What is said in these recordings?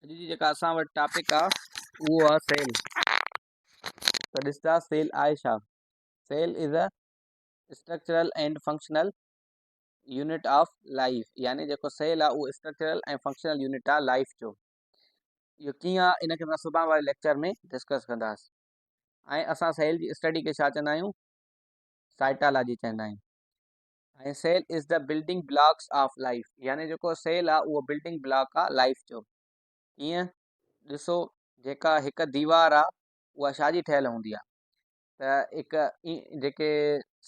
अॼु जी जेका असां वटि टॉपिक आहे उहो आहे सेल। त ॾिसंदा सेल आहे छा। Cell is a structural and functional unit of life, यानी जेको सेल आहे उहो स्ट्रक्चरल ऐं फंक्शनल यूनिट आहे लाइफ जो। इहो कीअं आहे इन खे असां सुभाणे वारे लेक्चर में डिस्कस कंदासीं। ऐं असां सेल जी स्टडी खे छा चवंदा आहियूं, साइटोलॉजी चवंदा आहियूं। ऐं cell is the building blocks of life, यानी जेको सेल आहे उहो बिल्डिंग ब्लॉक आहे लाइफ जो। कीअं ॾिसो, जेका हिकु दीवार आहे उहा छाजी ठहियलु हूंदी आहे, त हिकु जेके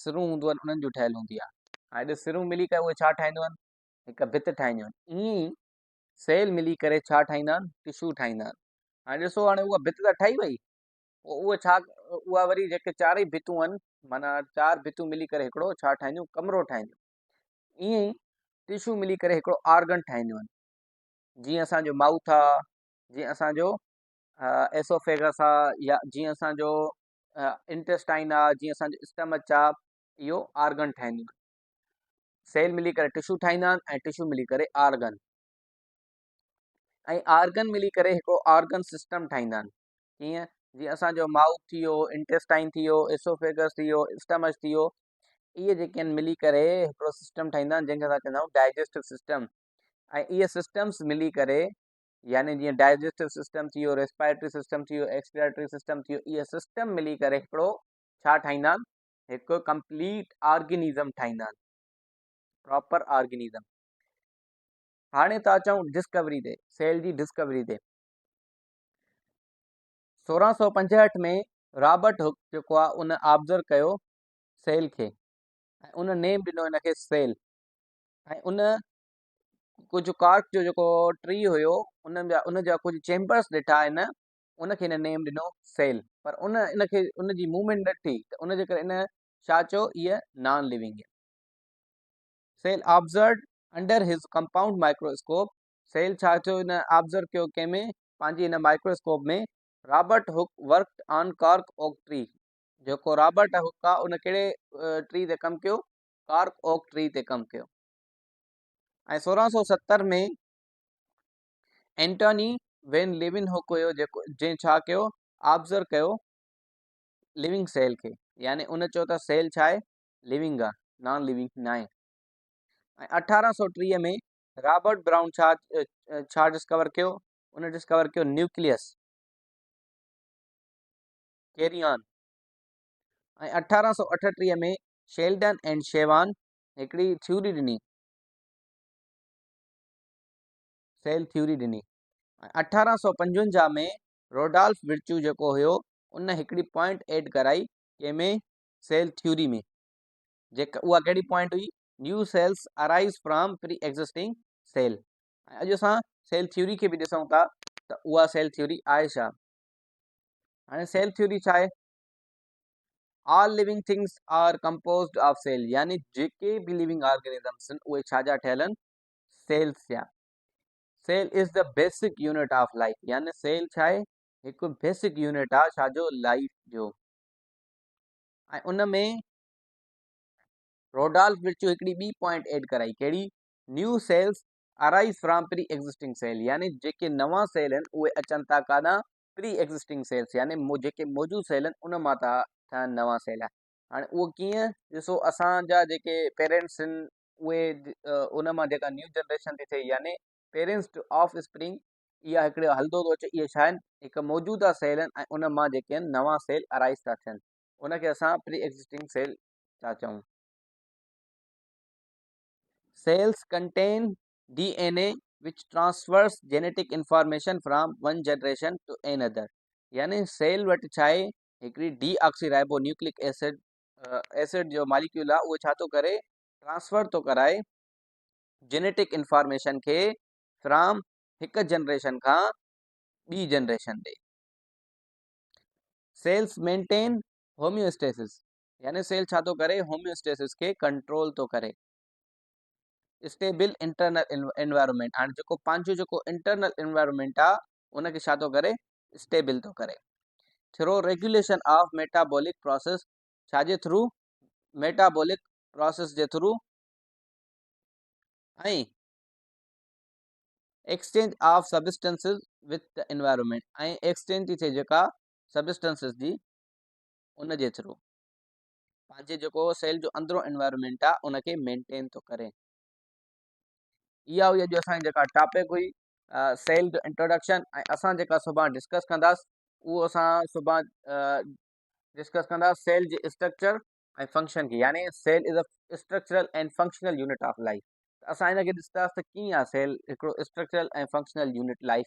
सिरूं हूंदियूं आहिनि उन्हनि जूं ठहियलु हूंदी आहे। हाणे ॾिस, सिरूं मिली करे उहे छा ठाहींदियूं आहिनि, हिकु भित ठाहींदियूं आहिनि। ईअं ई सेल मिली करे छा ठाहींदा आहिनि, टिशू ठाहींदा आहिनि। हाणे ॾिसो, हाणे उहा भित त ठही वई, उहा छा, उहा वरी जेके चारई भितूं आहिनि, माना चार भितूं मिली करे हिकिड़ो छा ठाहींदियूं, कमिरो ठाहींदियूं। ईअं ई टिशू मिली करे हिकिड़ो ऑर्गन ठाहींदियूं आहिनि। जीअं असांजो माउथ आहे, जीअं असांजो एसोफेगस आहे, या जीअं असांजो इंटेस्टाइन आहे, जीअं असांजो स्टमच आहे, इहो ऑर्गन ठाहींदियूं आहिनि। सेल मिली करे टिशू ठाहींदा आहिनि ऐं टिशू मिली करे ऑर्गन, ऐं ऑर्गन मिली करे हिकिड़ो ऑर्गन सिस्टम ठाहींदा आहिनि। कीअं, जीअं असांजो माउथ थी वियो, इंटेस्टाइन थी वियो, एसोफेगस थी वियो, स्टमच थी वियो, इहे जेके आहिनि मिली करे हिकिड़ो सिस्टम ठाहींदा आहिनि जंहिंखे असां चवंदा आहियूं डाइजेस्टिव सिस्टम। ऐं इहे सिस्टम्स मिली करे, यानी जीअं डाइजेस्टिव सिस्टम थी वियो, रेस्पिरेटरी सिस्टम थी वियो, एक्सपिरेटरी सिस्टम थी वियो, इहे सिस्टम मिली करे हिकिड़ो छा ठाहींदा आहिनि, हिकु कंप्लीट ऑर्गेनिज़म ठाहींदा आहिनि, प्रॉपर ऑर्गेनिज़म। हाणे था अचूं डिस्कवरी ते, सेल जी डिस्कवरी ते। 1665 में रॉबर्ट हुक जेको आहे उन ऑब्ज़र्व कयो सेल खे, ऐं उन नेम ॾिनो हिनखे सेल। ऐं उन कुझु कॉर्क जो जेको ट्री हुयो, उन जा कुझु चैम्बर्स ॾिठा आहिनि, उनखे हिन नेम ॾिनो सेल। पर इनखे उनजी मूवमेंट न थी, त उनजे करे इन छा चयो, इहा नॉन लिविंग आहे। सेल ऑब्ज़र्व अंडर हिज कंपाउंड माइक्रोस्कोप। सेल छा थियो, इन ऑब्ज़र्व कयो कंहिंमें, पंहिंजी हिन माइक्रोस्कोप में। Robert Hooke worked on cork oak tree. जेको रॉबर्ट हुक आहे उन कहिड़े ट्री ते कमु कयो, कॉर्क ओक ट्री ते कमु कयो। ऐं 1670 में एंटोनी वेन लेवेनहुक हुयो जेको, जंहिं छा कयो, ऑब्ज़र्व कयो लिविंग सेल खे। यानी उन चयो त सेल छा आहे, लिविंग आहे, नॉन लिविंग न आहे। ऐं 1830 में रॉबर्ट ब्राउन छा डिस्कवर कयो, उन डिस्कवर कयो न्यूक्लियस, कैरी ऑन। ऐं 1838 में शेल्डन एंड शेवान हिकिड़ी थ्योरी ॾिनी, सेल थ्योरी ॾिनी। ऐं 1855 में रोडॉल्फ विर्च्यू जेको हुयो, उन हिकिड़ी पॉइंट एड कराई कंहिंमें, सेल थ्योरी में। जेका उहा कहिड़ी पॉइंट हुई, new cells arise from pre existing cell. ऐं अॼु असां सेल थ्योरी खे बि ॾिसूं था, त उहा सेल थ्योरी आहे छा। हाणे सेल थ्योरी छा आहे, all living things are composed of cell, यानी जेके बि लिविंग ऑर्गेनिजम्स आहिनि उहे छा जा ठहियल आहिनि, सेल्स जा। Cell is the basic unit of life, यानी सेल छा आहे, हिकु बेसिक यूनिट आहे छाजो, लाइफ जो। ऐं उन में रोडॉल्फ विर्च्यू हिकिड़ी ॿी पॉइंट एड कराई, कहिड़ी, new cells arise from pre existing cell, यानी जेके नवां सेल आहिनि उहे अचनि था काॾां, प्री एग्ज़िस्टिंग सेल्स, यानी जेके मौजूदु सेल आहिनि उन मां था ठहनि नवां सेल। हाणे उहो कीअं, ॾिसो असांजा जेके पेरेंट्स आहिनि उहे उन मां जेका न्यू जनरेशन थी थिए, यानी पेरेंट्स ऑफ स्प्रिंग, इहा हिकिड़ो हलंदो थो अचे, इहे छा आहिनि, हिकु मौजूदा सेल आहिनि, ऐं उन मां जेके आहिनि नवां सेल अराइज था थियनि, उनखे असां प्री एग्ज़िस्टिंग सेल था चऊं। Cells contain DNA which transfers genetic information from one generation to another, यानी सेल वटि छा आहे, हिकिड़ी डीऑक्सी न्यूक्लिक एसिड एसिड जो मॉलिक्यूल आहे, उहो छा थो करे, ट्रांसफर थो कराए जेनेटिक इंफॉर्मेशन खे फ्रॉम हिकु जनरेशन खां ॿी जनरेशन ॾे। सेल्स मेंटेन होम्योस्टेसिस, यानी सेल छा थो करे, होम्योस्टेसिस खे कंट्रोल थो करे। स्टेबल इंटरनल एनवायरनमेंट, हाणे जेको पंहिंजो जेको इंटरनल एनवायरनमेंट आहे उनखे छा थो करे, स्टेबल थो करे। Through regulation of metabolic process, छाजे थ्रू, मेटाबॉलिक प्रोसेस जे थ्रू। ऐं exchange of substances with the environment ऐं एक्सचेंज थी थिए जेका सबस्टेंसेस जी उन जे थ्रू पंहिंजे जेको सेल जो अंदरो एनवायरनमेंट आहे उनखे मेंटेन थो करे। इहा हुई अॼु असांजी जेका टॉपिक हुई सेल जो इंट्रोडक्शन ऐं असां जेका सुभाणे डिस्कस कंदासीं उहो असां सुभाणे डिस्कस कंदासीं सेल जी स्ट्रक्चर ऐं फंक्शन खे, यानी cell is a structural and functional unit of life. असां हिनखे ॾिसंदासीं त कीअं आहे सेल हिकिड़ो स्ट्रक्चरल ऐं फंक्शनल यूनिट लाइफ